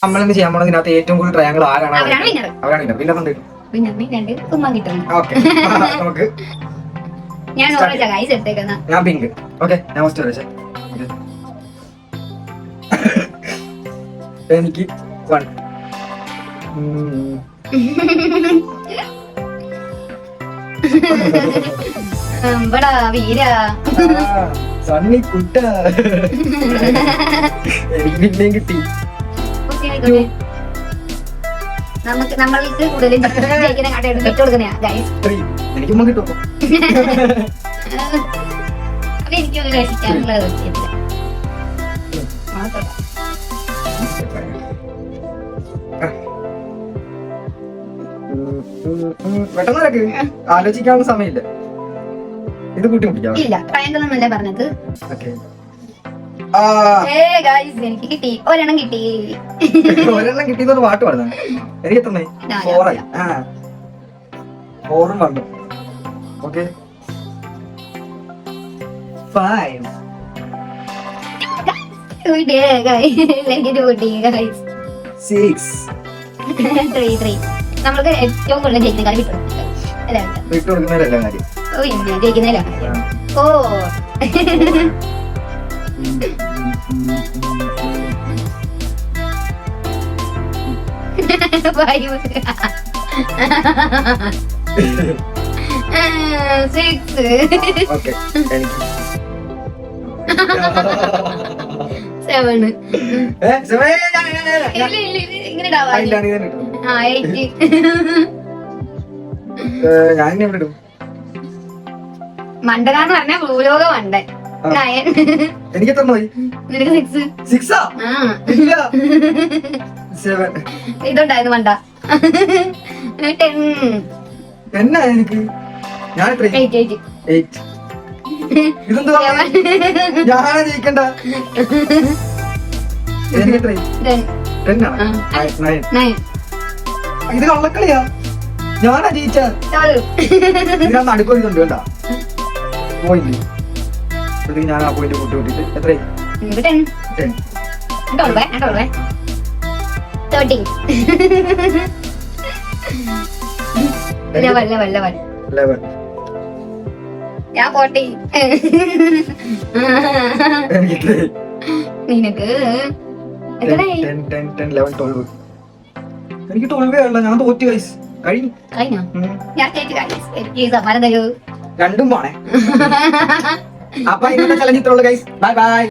നമ്മളിന്ന് ചെയ്യാൻ പോണത് ഇതിനകത്ത് ഏറ്റവും കൂടുതൽ ട്രയാങ്കിൾ ആരാണ് അവരാണ് വിന്നറുണ്ട്. ഓക്കെ നമുക്ക് ഞാൻ പിങ്ക്. ഓക്കെ ഞാൻ ഫസ്റ്റ് വരച്ചേ. എനിക്ക് 1 സണ്ണി കുട്ട എനിക്ക് പിന്നെയും കിട്ടി. നമ്മൾക്ക് കൂടുതലും എനിക്കും കിട്ടും. അപ്പൊ എനിക്കൊന്ന് കഴിക്കാനുള്ളത് പെട്ടെന്നൊക്കെ ആലോചിക്കാനുള്ള സമയമില്ല. ഇത് കൂട്ടി മുട്ടിക്കാം. ഇല്ല ട്രയാങ്കിൾ എന്നല്ലേ പറഞ്ഞത്. എനിക്ക് കിട്ടി ഒരെണ്ണം കിട്ടി. ഒരെണ്ണം കിട്ടിയെന്ന് പാട്ട് പാടുന്ന എനിക്ക് എത്തണേ 4 ആയി. 4 വേണ്ട. ഓക്കെ 5 6 നമ്മൾക്ക് ഏറ്റവും കൂടുതൽ ജയിക്കുന്ന കാര്യം വിട്ടുകൊടുക്കുന്നതിലല്ല കാര്യം. ജയിക്കുന്നതിലാണ് കാര്യം. ഓ മണ്ടനാന്ന് പറഞ്ഞ ഭൂലോക മണ്ടൻ. എനിക്ക് എത്ര പോയി? നിനക്ക് 6. ഇതുണ്ടായിരുന്നു മണ്ട. 10 എനിക്ക്. ഞാൻ 8. ഇതെന്താ ഞാനാ ജയിക്കണ്ട. എനിക്ക് എത്ര? 10 ആണ്. 9. ഇത് കള്ളക്കളിയാ. ഞാനാ ജയിച്ച. ഇതിനകത്ത് അടുക്കുന്നുണ്ട് വേണ്ട പോയിന്റ്. ഞാൻ ആ പോയിന്റ് കൂട്ടി കൂട്ടിട്ട് എത്ര? 10. ഞാൻ 40. നിനക്ക് എനിക്ക് 12 ആണല്ലോ. ഞാൻ തോറ്റു ഗൈസ്. കഴിഞ്ഞോ? ഞാൻ എനിക്ക് സമ്മാനം തരൂ. രണ്ടും പോണേ. അപ്പൊ ഇന്നത്തെ ചലഞ്ച് ഇത്രയുള്ളൂ ഗൈസ്. Bye bye.